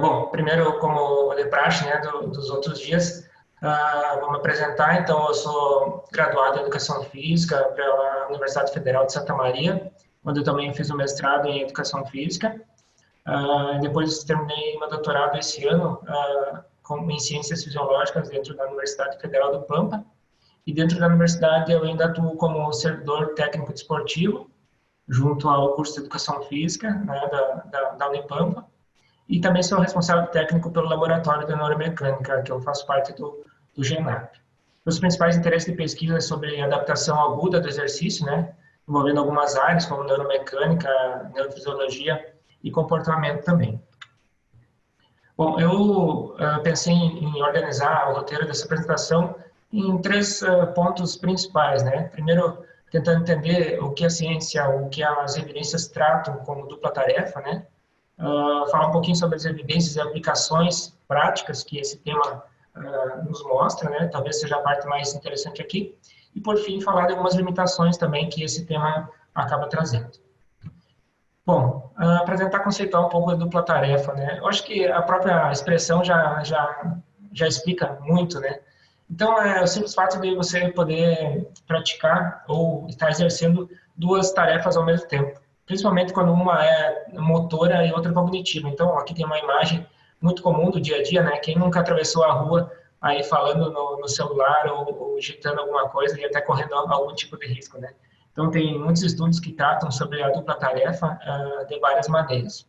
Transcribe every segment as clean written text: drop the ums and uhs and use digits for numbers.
Bom, primeiro, como de praxe, né, dos outros dias, vou me apresentar. Então, eu sou graduado em Educação Física pela Universidade Federal de Santa Maria, onde eu também fiz o mestrado em Educação Física. Depois terminei meu doutorado esse ano em Ciências Fisiológicas dentro da Universidade Federal do Pampa. E dentro da universidade eu ainda atuo como servidor técnico desportivo, junto ao curso de Educação Física, né, da Unipampa. E também sou responsável técnico pelo laboratório de neuromecânica, que eu faço parte do GENAP. Os principais interesses de pesquisa sobre adaptação aguda do exercício, né, envolvendo algumas áreas como neuromecânica, neurofisiologia e comportamento também. Bom, eu pensei em organizar o roteiro dessa apresentação em três pontos principais, né? Primeiro, tentando entender o que a ciência, o que as evidências tratam como dupla tarefa, né? Falar um pouquinho sobre as evidências e aplicações práticas que esse tema nos mostra, né? Talvez seja a parte mais interessante aqui. E, por fim, falar de algumas limitações também que esse tema acaba trazendo. Bom, para tentar conceituar um pouco a dupla tarefa, né? Eu acho que a própria expressão já explica muito, né? Então, é o simples fato de você poder praticar ou estar exercendo duas tarefas ao mesmo tempo, principalmente quando uma é motora e outra cognitiva. Então, aqui tem uma imagem muito comum do dia a dia, né? Quem nunca atravessou a rua aí falando no celular ou digitando alguma coisa e até correndo algum tipo de risco, né? Então, tem muitos estudos que tratam sobre a dupla tarefa de várias maneiras.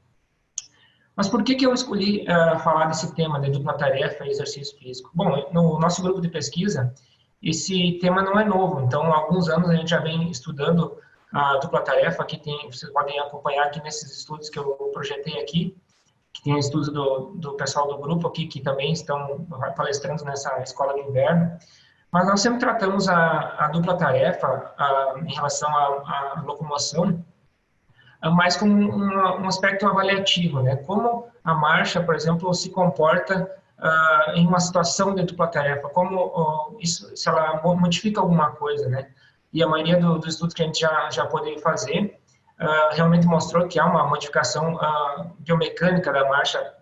Mas por que eu escolhi falar desse tema de dupla tarefa e exercício físico? Bom, no nosso grupo de pesquisa, esse tema não é novo. Então, há alguns anos a gente já vem estudando a dupla tarefa. Aqui tem, vocês podem acompanhar aqui nesses estudos que eu projetei aqui, que tem estudos do pessoal do grupo aqui, que também estão palestrando nessa escola de inverno. Mas nós sempre tratamos a dupla tarefa em relação à locomoção, mais como um aspecto avaliativo, né? Como a marcha, por exemplo, se comporta em uma situação de dupla tarefa, como isso, se ela modifica alguma coisa, né? E a maioria dos estudos que a gente já pôde fazer realmente mostrou que há uma modificação biomecânica da marcha,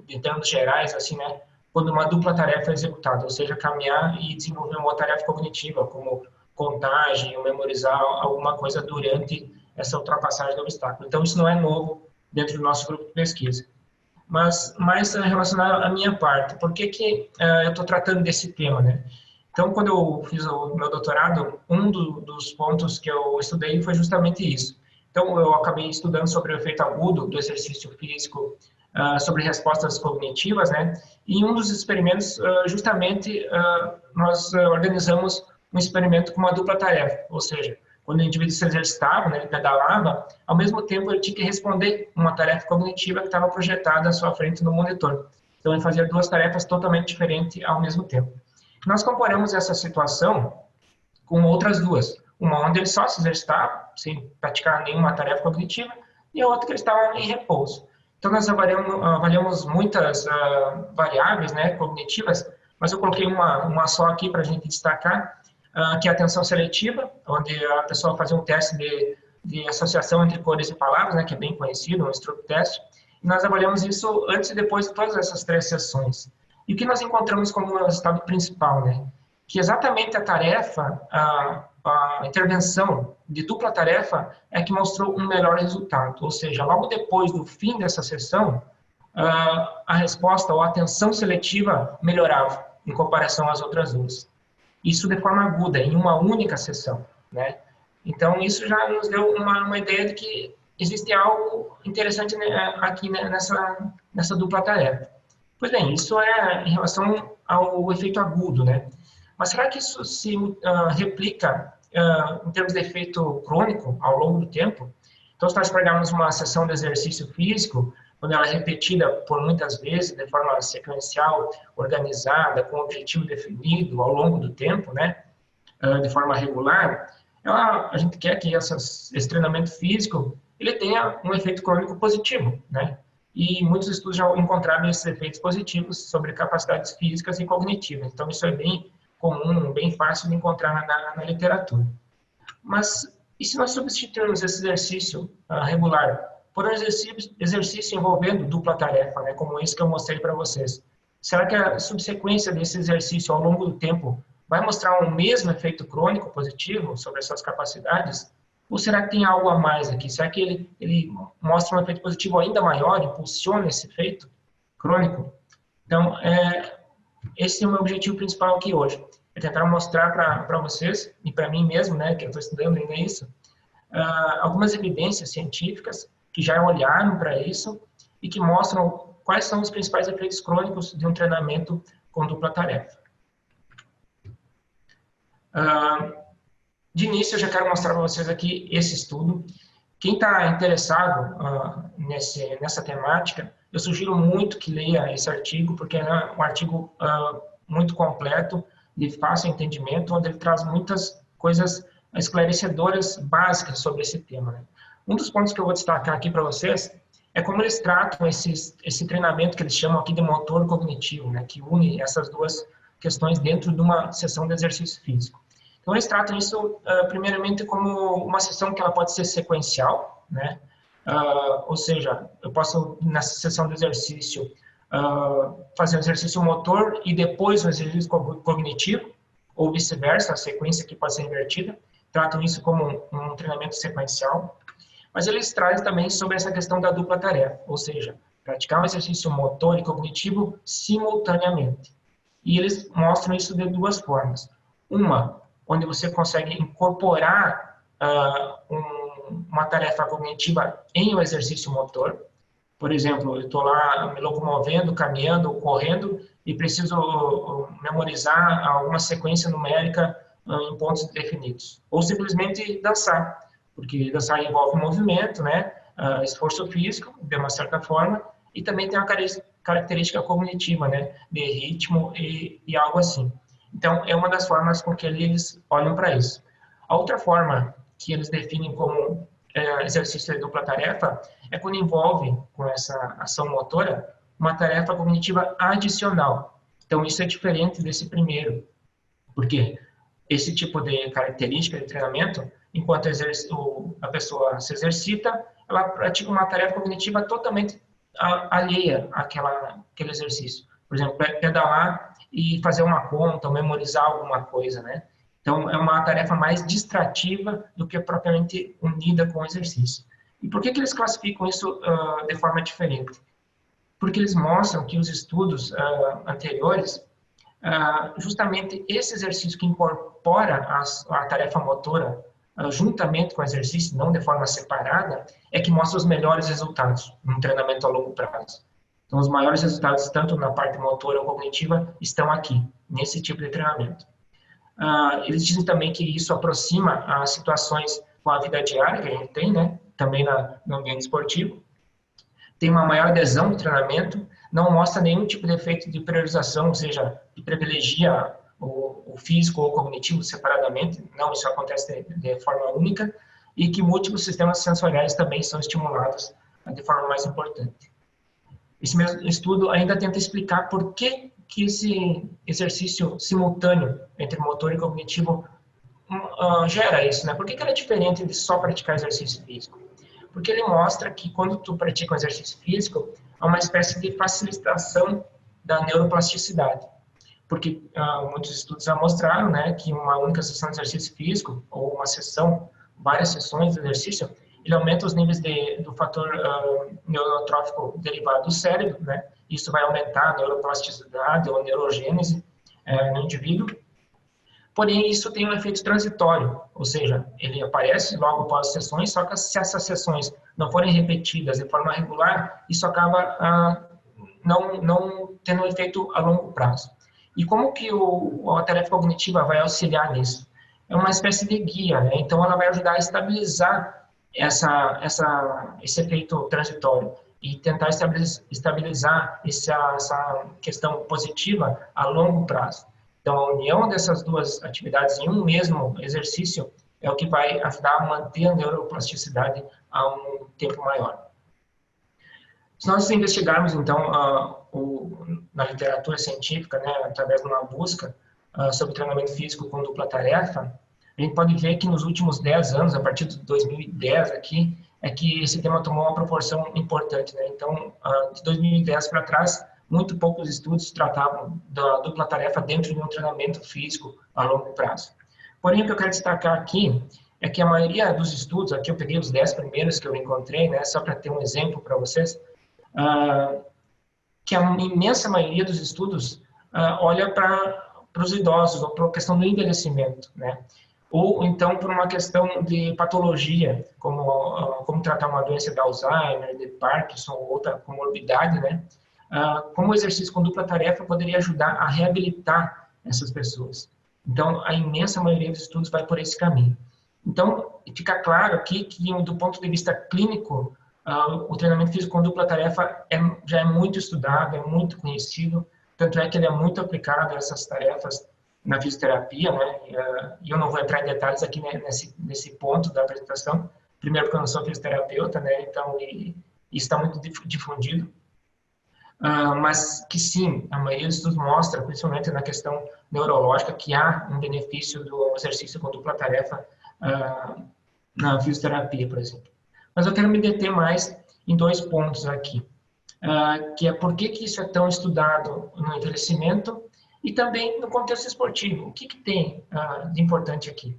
em termos gerais, assim, né? Quando uma dupla tarefa é executada, ou seja, caminhar e desenvolver uma tarefa cognitiva, como contagem ou memorizar alguma coisa durante essa ultrapassagem do obstáculo. Então, isso não é novo dentro do nosso grupo de pesquisa. Mas mais relacionado à minha parte, por que eu estou tratando desse tema, né? Então, quando eu fiz o meu doutorado, dos pontos que eu estudei foi justamente isso. Então, eu acabei estudando sobre o efeito agudo do exercício físico, sobre respostas cognitivas, né? E em um dos experimentos, justamente, nós organizamos um experimento com uma dupla tarefa, ou seja, quando o indivíduo se exercitava, né, ele pedalava, ao mesmo tempo ele tinha que responder uma tarefa cognitiva que estava projetada à sua frente no monitor. Então, ele fazia duas tarefas totalmente diferentes ao mesmo tempo. Nós comparamos essa situação com outras duas. Uma onde ele só se exercitava, sem praticar nenhuma tarefa cognitiva, e a outra que ele estava em repouso. Então, nós avaliamos muitas variáveis, né, cognitivas, mas eu coloquei uma só aqui para a gente destacar, que é a atenção seletiva, onde a pessoa fazia um teste de associação entre cores e palavras, né, que é bem conhecido, um Stroop Test, e nós avaliamos isso antes e depois de todas essas três sessões. E o que nós encontramos como resultado principal, né? Que exatamente a tarefa, a intervenção de dupla tarefa é que mostrou um melhor resultado, ou seja, logo depois do fim dessa sessão, a resposta ou a atenção seletiva melhorava em comparação às outras duas. Isso de forma aguda, em uma única sessão, né? Então, isso já nos deu uma ideia de que existe algo interessante aqui nessa dupla tarefa. Pois bem, isso é em relação ao efeito agudo, né? Mas será que isso se replica em termos de efeito crônico ao longo do tempo? Então, se nós pegarmos uma sessão de exercício físico, quando ela é repetida por muitas vezes, de forma sequencial, organizada, com objetivo definido ao longo do tempo, né, de forma regular, a gente quer que esse treinamento físico ele tenha um efeito crônico positivo, né? E muitos estudos já encontraram esses efeitos positivos sobre capacidades físicas e cognitivas. Então, isso é bem comum, bem fácil de encontrar na literatura. Mas, e se nós substituirmos esse exercício regular por um exercício envolvendo dupla tarefa, né, como esse que eu mostrei para vocês, será que a subsequência desse exercício ao longo do tempo vai mostrar um mesmo efeito crônico positivo sobre essas capacidades? Ou será que tem algo a mais aqui? Será que ele mostra um efeito positivo ainda maior, impulsiona esse efeito crônico? Então, esse é o meu objetivo principal aqui hoje, é tentar mostrar para vocês, e para mim mesmo, né, que eu estou estudando ainda isso, algumas evidências científicas que já olharam para isso e que mostram quais são os principais efeitos crônicos de um treinamento com dupla tarefa. De início, eu já quero mostrar para vocês aqui esse estudo. Quem está interessado nessa temática, eu sugiro muito que leia esse artigo, porque é um artigo muito completo, de fácil entendimento, onde ele traz muitas coisas esclarecedoras básicas sobre esse tema, né? Um dos pontos que eu vou destacar aqui para vocês é como eles tratam esse treinamento que eles chamam aqui de motor cognitivo, né, que une essas duas questões dentro de uma sessão de exercício físico. Então, eles tratam isso, primeiramente, como uma sessão que ela pode ser sequencial, né? Ou seja, eu posso, nessa sessão de exercício, fazer um exercício motor e depois um exercício cognitivo, ou vice-versa, a sequência aqui pode ser invertida. Tratam isso como um treinamento sequencial. Mas eles trazem também sobre essa questão da dupla tarefa, ou seja, praticar um exercício motor e cognitivo simultaneamente. E eles mostram isso de duas formas. Uma, onde você consegue incorporar uma tarefa cognitiva em um exercício motor. Por exemplo, eu estou lá me locomovendo, caminhando, correndo e preciso memorizar alguma sequência numérica em pontos definidos. Ou simplesmente dançar, porque dançar envolve movimento, né? Esforço físico, de uma certa forma, e também tem uma característica cognitiva, né? De ritmo e algo assim. Então, é uma das formas com que eles olham para isso. A outra forma que eles definem como exercício de dupla tarefa é quando envolve, com essa ação motora, uma tarefa cognitiva adicional. Então, isso é diferente desse primeiro, porque esse tipo de característica de treinamento, enquanto a pessoa se exercita, ela pratica uma tarefa cognitiva totalmente alheia àquele exercício. Por exemplo, pedalar e fazer uma conta, ou memorizar alguma coisa, né? Então, é uma tarefa mais distrativa do que propriamente unida com o exercício. E por que eles classificam isso de forma diferente? Porque eles mostram que os estudos anteriores, justamente esse exercício que incorpora a tarefa motora juntamente com o exercício, não de forma separada, é que mostra os melhores resultados no treinamento a longo prazo. Então, os maiores resultados, tanto na parte motora ou cognitiva, estão aqui, nesse tipo de treinamento. Eles dizem também que isso aproxima as situações com a vida diária que a gente tem, né? Também no ambiente esportivo. Tem uma maior adesão do treinamento, não mostra nenhum tipo de efeito de priorização, ou seja, que privilegia o físico ou o cognitivo separadamente. Não, isso acontece de forma única, e que múltiplos sistemas sensoriais também são estimulados de forma mais importante. Esse mesmo estudo ainda tenta explicar por que esse exercício simultâneo entre motor e cognitivo gera isso, né? Por que ele é diferente de só praticar exercício físico? Porque ele mostra que quando tu pratica um exercício físico, há uma espécie de facilitação da neuroplasticidade. Porque muitos estudos já mostraram, né, que uma única sessão de exercício físico, ou uma sessão, várias sessões de exercício, ele aumenta os níveis do fator neurotrófico derivado do cérebro, né? Isso vai aumentar a neuroplasticidade ou a neurogênese no indivíduo. Porém, isso tem um efeito transitório, ou seja, ele aparece logo após as sessões, só que se essas sessões não forem repetidas de forma regular, isso acaba não tendo um efeito a longo prazo. E como que a tarefa cognitiva vai auxiliar nisso? É uma espécie de guia, né? Então ela vai ajudar a estabilizar esse efeito transitório e tentar estabilizar essa questão positiva a longo prazo. Então, a união dessas duas atividades em um mesmo exercício é o que vai ajudar a manter a neuroplasticidade a um tempo maior. Se nós investigarmos, então, na literatura científica, né, através de uma busca sobre treinamento físico com dupla tarefa, a gente pode ver que nos últimos 10 anos, a partir de 2010 aqui, é que esse tema tomou uma proporção importante, né? Então, de 2010 para trás, muito poucos estudos tratavam da dupla tarefa dentro de um treinamento físico a longo prazo. Porém, o que eu quero destacar aqui é que a maioria dos estudos, aqui eu peguei os 10 primeiros que eu encontrei, né, só para ter um exemplo para vocês, que a imensa maioria dos estudos olha para os idosos, ou para a questão do envelhecimento, né? Ou então por uma questão de patologia, como tratar uma doença de Alzheimer, de Parkinson, ou outra comorbidade, né? Como o exercício com dupla tarefa poderia ajudar a reabilitar essas pessoas. Então, a imensa maioria dos estudos vai por esse caminho. Então, fica claro aqui que, do ponto de vista clínico, o treinamento físico com dupla tarefa já é muito estudado, é muito conhecido, tanto é que ele é muito aplicado a essas tarefas na fisioterapia, né? E eu não vou entrar em detalhes aqui, né, nesse ponto da apresentação, primeiro porque eu não sou fisioterapeuta, né? Então, isso está muito difundido. Mas que sim, a maioria dos estudos mostra, principalmente na questão neurológica, que há um benefício do exercício com dupla tarefa na fisioterapia, por exemplo. Mas eu quero me deter mais em 2 pontos aqui, que é por que isso é tão estudado no envelhecimento e também no contexto esportivo. O que tem de importante aqui?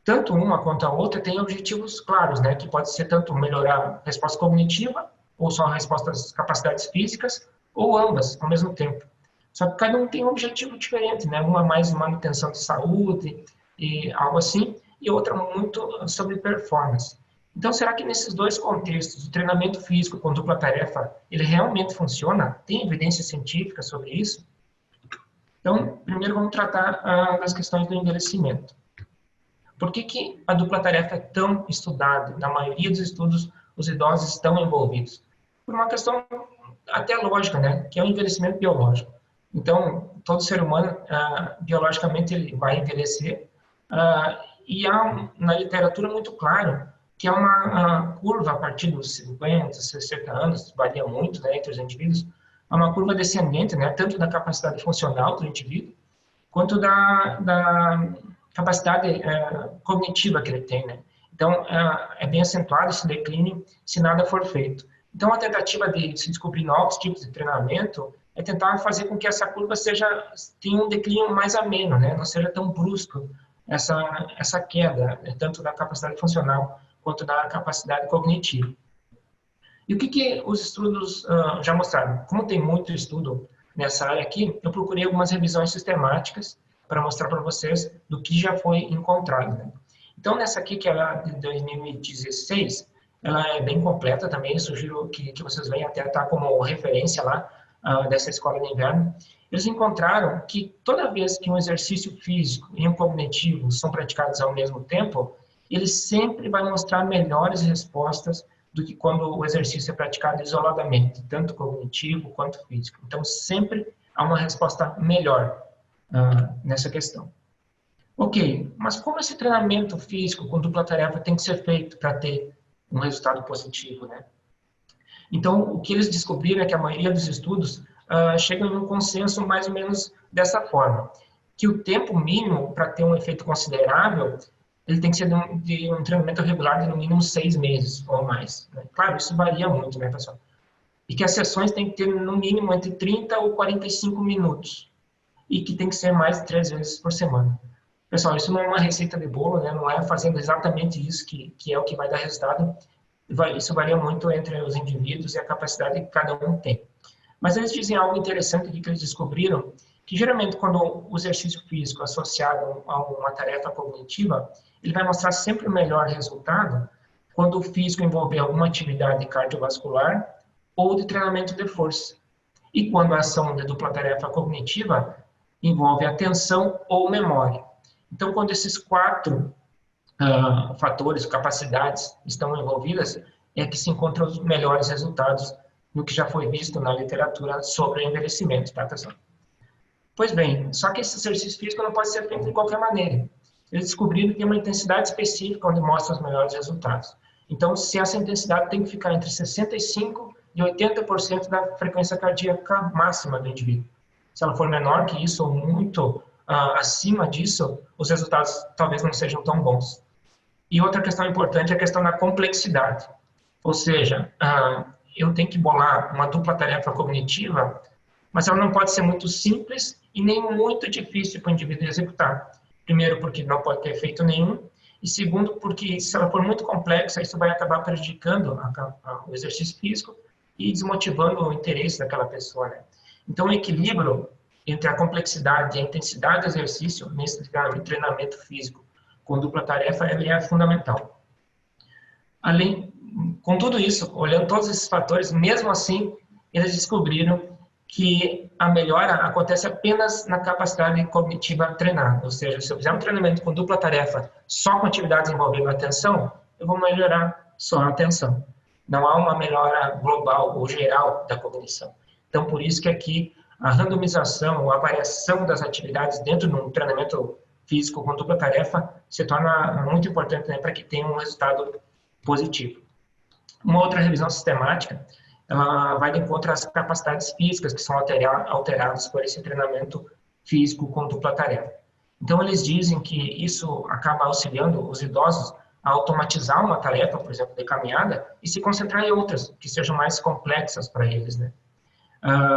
Tanto uma quanto a outra tem objetivos claros, né, que pode ser tanto melhorar a resposta cognitiva, ou só a resposta às capacidades físicas, ou ambas ao mesmo tempo. Só que cada um tem um objetivo diferente, né? Uma mais manutenção de saúde e algo assim, e outra muito sobre performance. Então, será que nesses 2 contextos, o treinamento físico com dupla tarefa, ele realmente funciona? Tem evidência científica sobre isso? Então, primeiro vamos tratar das questões do envelhecimento. Por que a dupla tarefa é tão estudada? Na maioria dos estudos, os idosos estão envolvidos. Por uma questão até lógica, né? Que é o envelhecimento biológico. Então, todo ser humano, biologicamente, ele vai envelhecer. E há na literatura muito claro que há uma curva a partir dos 50, 60 anos, varia muito, né, entre os indivíduos, há uma curva descendente, né, tanto da capacidade funcional do indivíduo, quanto da capacidade cognitiva que ele tem, né? Então, é bem acentuado esse declínio se nada for feito. Então, a tentativa de se descobrir novos tipos de treinamento é tentar fazer com que essa curva tenha um declínio mais ameno, né? Não seja tão brusco essa queda, né? Tanto da capacidade funcional quanto da capacidade cognitiva. E o que os estudos já mostraram? Como tem muito estudo nessa área aqui, eu procurei algumas revisões sistemáticas para mostrar para vocês do que já foi encontrado, né? Então, nessa aqui, que é a de 2016, ela é bem completa também, sugiro que vocês venham até estar como referência lá dessa escola de inverno. Eles encontraram que toda vez que um exercício físico e um cognitivo são praticados ao mesmo tempo, ele sempre vai mostrar melhores respostas do que quando o exercício é praticado isoladamente, tanto cognitivo quanto físico. Então, sempre há uma resposta melhor nessa questão. Ok, mas como esse treinamento físico com dupla tarefa tem que ser feito para ter um resultado positivo, né? Então, o que eles descobriram é que a maioria dos estudos chegam em um consenso mais ou menos dessa forma, que o tempo mínimo para ter um efeito considerável, ele tem que ser de um treinamento regular de no mínimo 6 meses ou mais, né? Claro, isso varia muito, né, pessoal? E que as sessões têm que ter no mínimo entre 30 ou 45 minutos e que tem que ser mais de 3 vezes por semana. Pessoal, isso não é uma receita de bolo, né? Não é fazendo exatamente isso que é o que vai dar resultado. Isso varia muito entre os indivíduos e a capacidade que cada um tem. Mas eles dizem algo interessante aqui que eles descobriram, que geralmente quando o exercício físico associado a uma tarefa cognitiva, ele vai mostrar sempre o melhor resultado quando o físico envolver alguma atividade cardiovascular ou de treinamento de força. E quando a ação de dupla tarefa cognitiva envolve atenção ou memória. Então, quando esses 4 fatores, capacidades estão envolvidas, é que se encontram os melhores resultados no que já foi visto na literatura sobre o envelhecimento, tá, pessoal? Pois bem, só que esse exercício físico não pode ser feito de qualquer maneira. Eles descobriram que tem uma intensidade específica onde mostra os melhores resultados. Então, se essa intensidade tem que ficar entre 65% e 80% da frequência cardíaca máxima do indivíduo. Se ela for menor que isso ou muito acima disso, os resultados talvez não sejam tão bons. E outra questão importante é a questão da complexidade. Ou seja, eu tenho que bolar uma dupla tarefa cognitiva, mas ela não pode ser muito simples e nem muito difícil para o indivíduo executar. Primeiro, porque não pode ter efeito nenhum, e segundo, porque se ela for muito complexa, isso vai acabar prejudicando o exercício físico e desmotivando o interesse daquela pessoa, né? Então, o equilíbrio entre a complexidade e a intensidade do exercício nesse treinamento físico com dupla tarefa, ele é fundamental. Com tudo isso, olhando todos esses fatores, mesmo assim, eles descobriram que a melhora acontece apenas na capacidade cognitiva treinada. Ou seja, se eu fizer um treinamento com dupla tarefa só com atividades envolvendo atenção, eu vou melhorar só a atenção. Não há uma melhora global ou geral da cognição. Então, por isso que aqui a randomização, a variação das atividades dentro de um treinamento físico com dupla tarefa se torna muito importante, né, para que tenha um resultado positivo. Uma outra revisão sistemática, ela vai de encontro às capacidades físicas que são alteradas por esse treinamento físico com dupla tarefa. Então, eles dizem que isso acaba auxiliando os idosos a automatizar uma tarefa, por exemplo, de caminhada, e se concentrar em outras, que sejam mais complexas para eles, né?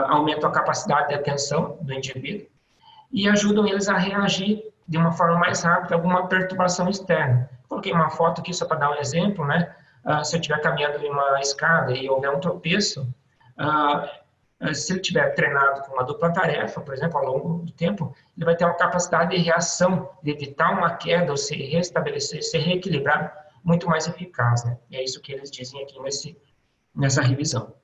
Aumentam a capacidade de atenção do indivíduo e ajudam eles a reagir de uma forma mais rápida a alguma perturbação externa. Coloquei uma foto aqui só para dar um exemplo, né? Se eu estiver caminhando em uma escada e houver um tropeço, se ele estiver treinado com uma dupla tarefa, por exemplo, ao longo do tempo, ele vai ter uma capacidade de reação, de evitar uma queda ou se restabelecer, se reequilibrar muito mais eficaz, né? E é isso que eles dizem aqui nessa revisão.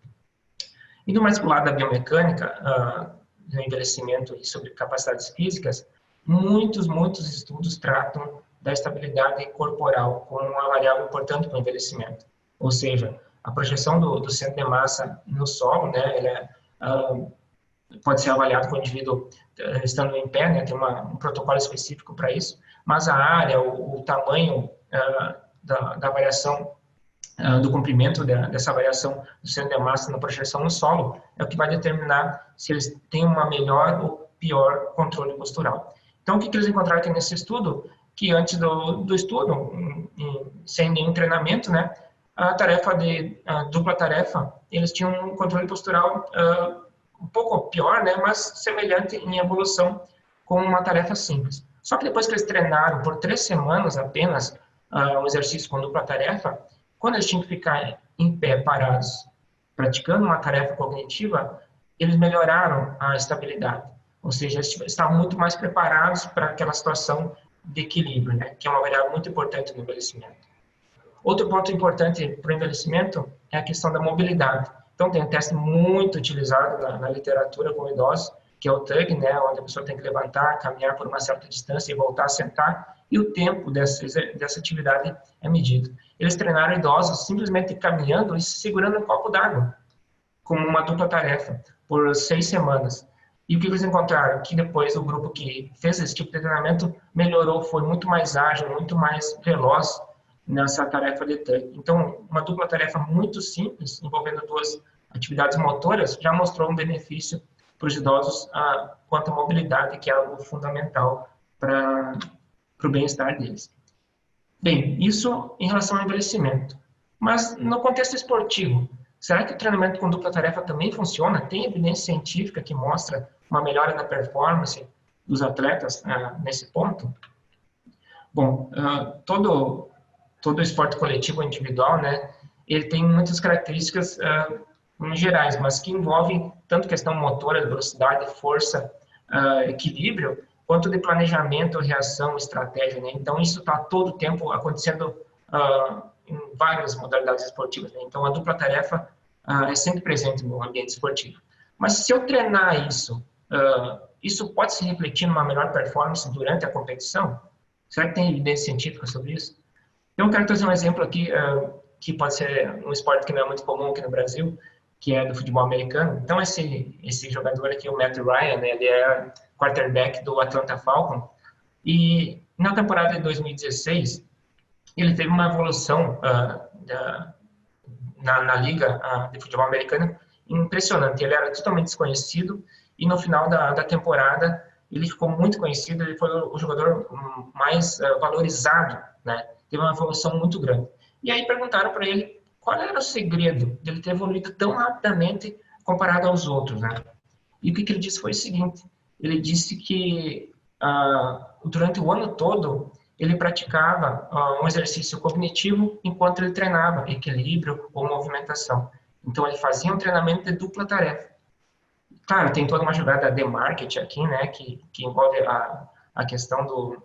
Indo mais para o lado da biomecânica, do envelhecimento e sobre capacidades físicas, muitos estudos tratam da estabilidade corporal como uma variável importante para o envelhecimento. Ou seja, a projeção do centro de massa no solo, né, pode ser avaliado com o indivíduo estando em pé, né, tem um protocolo específico para isso, mas a área, o tamanho da variação do comprimento dessa variação do centro de massa na projeção no solo é o que vai determinar se eles têm uma melhor ou pior controle postural. Então, o que eles encontraram aqui nesse estudo? Que antes do estudo, sem nenhum treinamento, né, a dupla tarefa, eles tinham um controle postural um pouco pior, né, mas semelhante em evolução com uma tarefa simples. Só que depois que eles treinaram por 3 semanas apenas um exercício com dupla tarefa, quando eles tinham que ficar em pé, parados, praticando uma tarefa cognitiva, eles melhoraram a estabilidade. Ou seja, eles estavam muito mais preparados para aquela situação de equilíbrio, né? Que é uma variável muito importante no envelhecimento. Outro ponto importante para o envelhecimento é a questão da mobilidade. Então, tem um teste muito utilizado na literatura com idosos, que é o TUG, né? Onde a pessoa tem que levantar, caminhar por uma certa distância e voltar a sentar, e o tempo dessa atividade é medido. Eles treinaram idosos simplesmente caminhando e segurando um copo d'água, como uma dupla tarefa, por 6 semanas. E o que eles encontraram? Que depois o grupo que fez esse tipo de treinamento melhorou, foi muito mais ágil, muito mais veloz nessa tarefa de TUG. Então, uma dupla tarefa muito simples, envolvendo 2 atividades motoras, já mostrou um benefício para os idosos quanto à mobilidade, que é algo fundamental para o bem-estar deles. Bem, isso em relação ao envelhecimento. Mas no contexto esportivo, será que o treinamento com dupla tarefa também funciona? Tem evidência científica que mostra uma melhora na performance dos atletas nesse ponto? Bom, todo esporte coletivo individual, né, ele tem muitas características gerais, mas que envolvem tanto questão motora, velocidade, força, equilíbrio, quanto de planejamento, reação, estratégia, né? Então, isso está todo o tempo acontecendo em várias modalidades esportivas, né? Então, a dupla tarefa é sempre presente no ambiente esportivo. Mas se eu treinar isso, isso pode se refletir numa melhor performance durante a competição? Será que tem evidência científica sobre isso? Eu quero trazer um exemplo aqui, que pode ser um esporte que não é muito comum aqui no Brasil, que é do futebol americano. Então, esse jogador aqui, o Matt Ryan, né, ele é quarterback do Atlanta Falcons, e na temporada de 2016, ele teve uma evolução na liga de futebol americano impressionante. Ele era totalmente desconhecido, e no final da temporada, ele ficou muito conhecido, ele foi o jogador mais valorizado, né, teve uma evolução muito grande. E aí perguntaram para ele qual era o segredo dele ter evoluído tão rapidamente comparado aos outros, né? E o que ele disse foi o seguinte, ele disse que durante o ano todo ele praticava um exercício cognitivo enquanto ele treinava equilíbrio ou movimentação. Então ele fazia um treinamento de dupla tarefa. Claro, tem toda uma jogada de marketing aqui, né, que envolve a questão do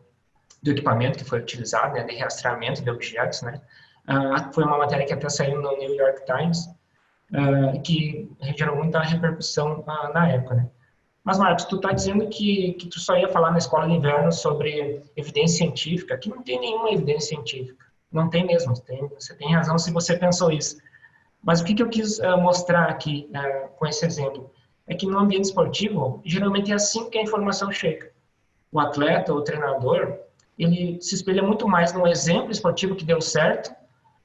equipamento que foi utilizado, né, de rastreamento de objetos, né. Foi uma matéria que até saiu no New York Times, que gerou muita repercussão na época, né. Mas, Marcos, tu está dizendo que tu só ia falar na escola de inverno sobre evidência científica. Aqui não tem nenhuma evidência científica. Não tem mesmo. Você tem razão se você pensou isso. Mas o que eu quis mostrar aqui com esse exemplo? É que no ambiente esportivo, geralmente é assim que a informação chega. O atleta, o treinador, ele se espelha muito mais no exemplo esportivo que deu certo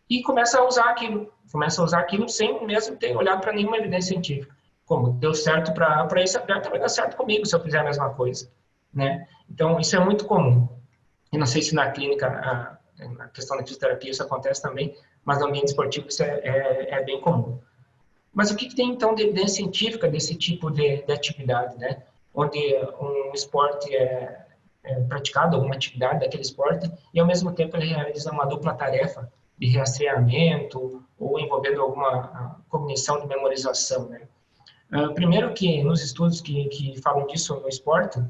e começa a usar aquilo. Começa a usar aquilo sem mesmo ter olhado para nenhuma evidência científica. Como deu certo para esse atleta, vai dar certo comigo se eu fizer a mesma coisa, né? Então, isso é muito comum. Eu não sei se na clínica, na questão da fisioterapia, isso acontece também, mas no ambiente esportivo isso é bem comum. Mas o que tem, então, de evidência científica desse tipo de atividade, né? Onde um esporte é praticado, alguma atividade daquele esporte, e ao mesmo tempo ele realiza uma dupla tarefa de rastreamento ou envolvendo alguma cognição de memorização, né? Primeiro que nos estudos que falam disso no esporte,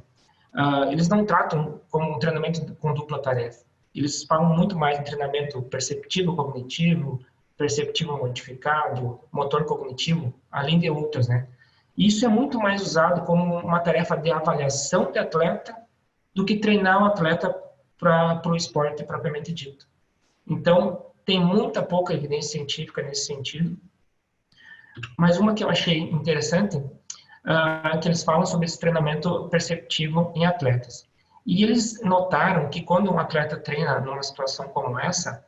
eles não tratam como um treinamento com dupla tarefa. Eles falam muito mais em treinamento perceptivo-cognitivo, perceptivo-modificado, motor cognitivo, além de outros, né? E isso é muito mais usado como uma tarefa de avaliação de atleta do que treinar o atleta para o esporte propriamente dito. Então, tem muita pouca evidência científica nesse sentido. Mas uma que eu achei interessante, que eles falam sobre esse treinamento perceptivo em atletas. E eles notaram que quando um atleta treina numa situação como essa,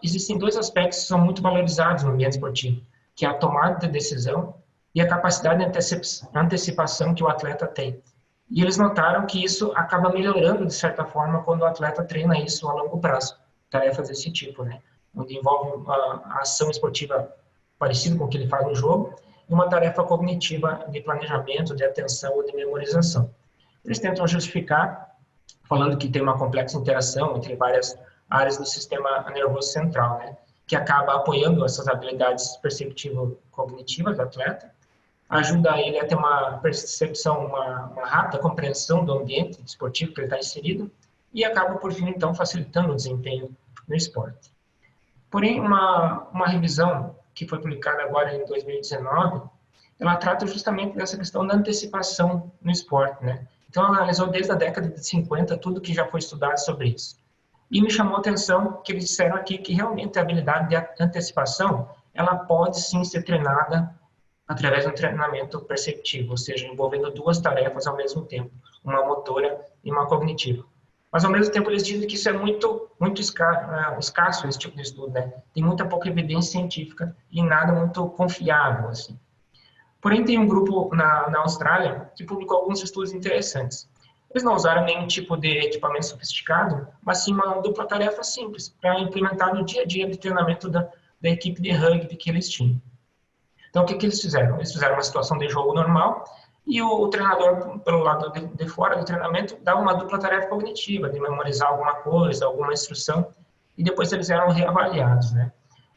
existem dois aspectos que são muito valorizados no ambiente esportivo, que é a tomada de decisão e a capacidade de antecipação que o atleta tem. E eles notaram que isso acaba melhorando, de certa forma, quando o atleta treina isso a longo prazo, tarefas desse tipo, né? Onde envolve a ação esportiva parecido com o que ele faz no jogo, e uma tarefa cognitiva de planejamento, de atenção ou de memorização. Eles tentam justificar, falando que tem uma complexa interação entre várias áreas do sistema nervoso central, né, que acaba apoiando essas habilidades perceptivo-cognitivas do atleta, ajuda ele a ter uma percepção, uma rápida compreensão do ambiente esportivo que ele está inserido, e acaba, por fim, então, facilitando o desempenho no esporte. Porém, uma revisão que foi publicada agora em 2019, ela trata justamente dessa questão da antecipação no esporte, né? Então, ela analisou desde a década de 50 tudo que já foi estudado sobre isso. E me chamou a atenção que eles disseram aqui que realmente a habilidade de antecipação, ela pode sim ser treinada através de um treinamento perceptivo, ou seja, envolvendo duas tarefas ao mesmo tempo, uma motora e uma cognitiva. Mas, ao mesmo tempo, eles dizem que isso é muito escasso, esse tipo de estudo, né? Tem muita pouca evidência científica e nada muito confiável, assim. Porém, tem um grupo na Austrália que publicou alguns estudos interessantes. Eles não usaram nenhum tipo de equipamento sofisticado, mas sim uma dupla tarefa simples para implementar no dia a dia de treinamento da equipe de rugby que eles tinham. Então, o que eles fizeram? Eles fizeram uma situação de jogo normal, e o treinador, pelo lado de fora do treinamento, dava uma dupla tarefa cognitiva, de memorizar alguma coisa, alguma instrução, e depois eles eram reavaliados, né?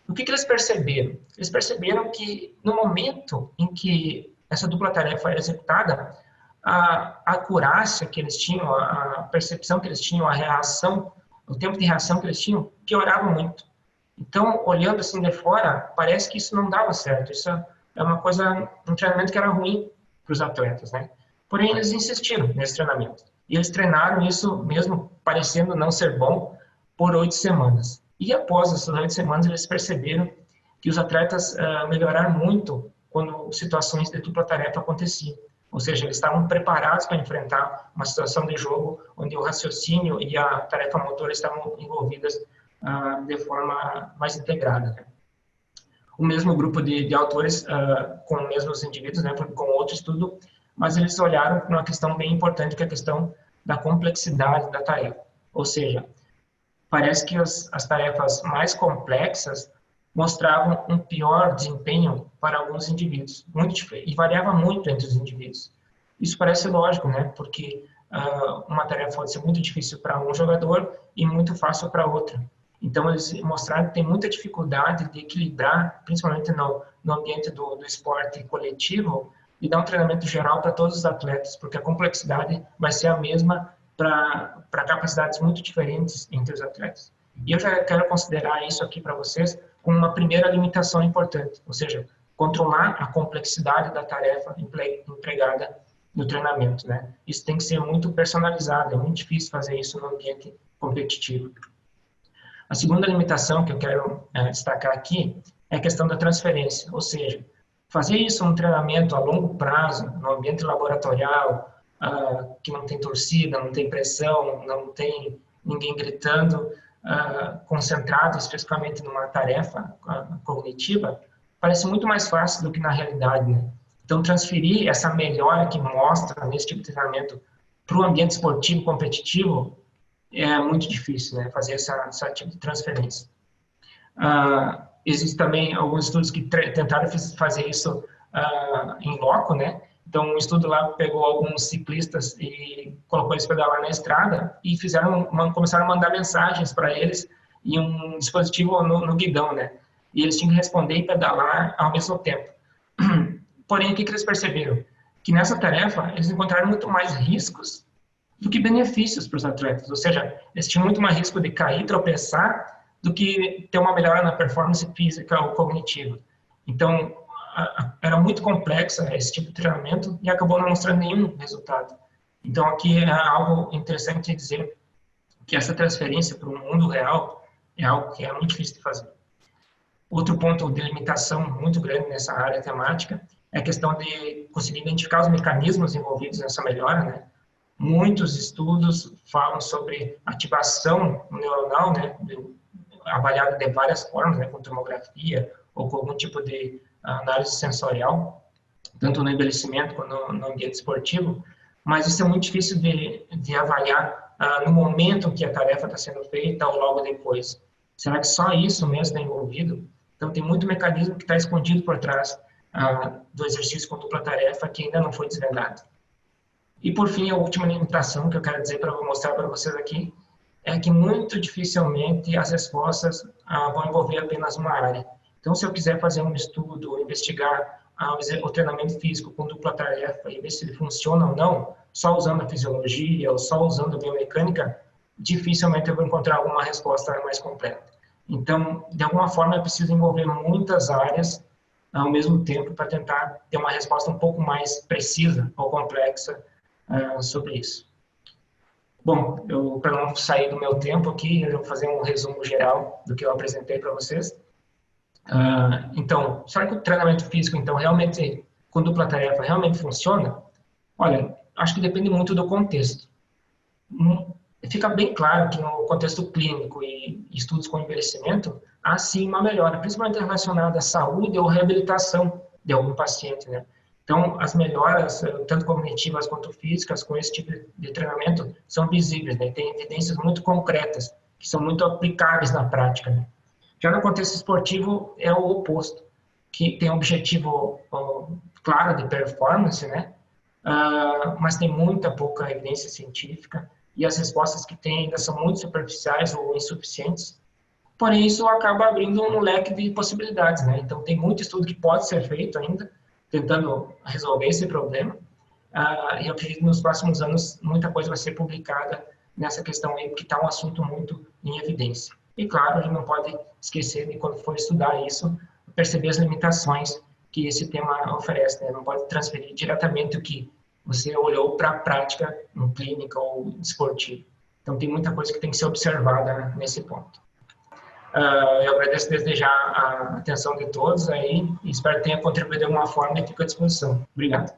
O que eles perceberam? Eles perceberam que no momento em que essa dupla tarefa era executada, a acurácia que eles tinham, a percepção que eles tinham, a reação, o tempo de reação que eles tinham, piorava muito. Então, olhando assim de fora, parece que isso não dava certo. Isso é uma coisa, um treinamento que era ruim para os atletas, né? Porém, eles insistiram nesse treinamento. E eles treinaram isso, mesmo parecendo não ser bom, por 8 semanas. E após essas 8 semanas, eles perceberam que os atletas melhoraram muito quando situações de dupla tarefa aconteciam. Ou seja, eles estavam preparados para enfrentar uma situação de jogo onde o raciocínio e a tarefa motora estavam envolvidas de forma mais integrada, né? O mesmo grupo de autores, com os mesmos indivíduos, né, com outro estudo, mas eles olharam para uma questão bem importante, que é a questão da complexidade da tarefa. Ou seja, parece que as tarefas mais complexas mostravam um pior desempenho para alguns indivíduos, e variava muito entre os indivíduos. Isso parece lógico, né? Porque uma tarefa pode ser muito difícil para um jogador e muito fácil para outro. Então, eles mostraram que tem muita dificuldade de equilibrar, principalmente no ambiente do esporte coletivo, e dar um treinamento geral para todos os atletas, porque a complexidade vai ser a mesma para capacidades muito diferentes entre os atletas. E eu já quero considerar isso aqui para vocês como uma primeira limitação importante, ou seja, controlar a complexidade da tarefa empregada no treinamento, né? Isso tem que ser muito personalizado, é muito difícil fazer isso no ambiente competitivo. A segunda limitação que eu quero destacar aqui é a questão da transferência, ou seja, fazer isso num treinamento a longo prazo, no ambiente laboratorial, que não tem torcida, não tem pressão, não tem ninguém gritando, concentrado especificamente numa tarefa cognitiva, parece muito mais fácil do que na realidade, né? Então, transferir essa melhora que mostra nesse tipo de treinamento para o ambiente esportivo competitivo é muito difícil, né? Fazer essa tipo de transferência. Existem também alguns estudos que tentaram fazer isso em loco, né? Então, um estudo lá pegou alguns ciclistas e colocou eles pedalar na estrada e começaram a mandar mensagens para eles em um dispositivo no guidão, né? E eles tinham que responder e pedalar ao mesmo tempo. Porém, o que eles perceberam? Que nessa tarefa, eles encontraram muito mais riscos do que benefícios para os atletas. Ou seja, eles tinham muito mais risco de cair, tropeçar, do que ter uma melhora na performance física ou cognitiva. Então, era muito complexa esse tipo de treinamento e acabou não mostrando nenhum resultado. Então, aqui é algo interessante dizer que essa transferência para o mundo real é algo que é muito difícil de fazer. Outro ponto de limitação muito grande nessa área temática é a questão de conseguir identificar os mecanismos envolvidos nessa melhora, né? Muitos estudos falam sobre ativação neuronal, né? Avaliada de várias formas, né? Com tomografia ou com algum tipo de análise sensorial, tanto no envelhecimento quanto no ambiente esportivo, mas isso é muito difícil de avaliar no momento que a tarefa está sendo feita ou logo depois. Será que só isso mesmo está envolvido? Então, tem muito mecanismo que está escondido por trás do exercício com dupla tarefa que ainda não foi desvendado. E, por fim, a última limitação que eu quero dizer mostrar para vocês aqui é que muito dificilmente as respostas vão envolver apenas uma área. Então, se eu quiser fazer um estudo, investigar o treinamento físico com dupla tarefa e ver se ele funciona ou não, só usando a fisiologia ou só usando a biomecânica, dificilmente eu vou encontrar alguma resposta mais completa. Então, de alguma forma, é preciso envolver muitas áreas ao mesmo tempo para tentar ter uma resposta um pouco mais precisa ou complexa sobre isso. Bom, para não sair do meu tempo aqui, eu vou fazer um resumo geral do que eu apresentei para vocês. Então, será que o treinamento físico, então, realmente, com dupla tarefa, realmente funciona? Olha, acho que depende muito do contexto. Fica bem claro que no contexto clínico e estudos com envelhecimento, há sim uma melhora, principalmente relacionada à saúde ou reabilitação de algum paciente, né? Então, as melhoras, tanto cognitivas quanto físicas, com esse tipo de treinamento, são visíveis, né? Tem evidências muito concretas, que são muito aplicáveis na prática, né? Já no contexto esportivo, é o oposto, que tem um objetivo claro de performance, né? Mas tem muita pouca evidência científica, e as respostas que tem ainda são muito superficiais ou insuficientes. Porém, isso acaba abrindo um leque de possibilidades, né? Então, tem muito estudo que pode ser feito ainda, tentando resolver esse problema. E eu acredito que nos próximos anos muita coisa vai ser publicada nessa questão aí, porque está um assunto muito em evidência. E, claro, a gente não pode esquecer de, quando for estudar isso, perceber as limitações que esse tema oferece, né? Não pode transferir diretamente o que você olhou para a prática em clínica ou esportiva. Então, tem muita coisa que tem que ser observada nesse ponto. Eu agradeço desde já a atenção de todos aí e espero que tenha contribuído de alguma forma e fico à disposição. Obrigado.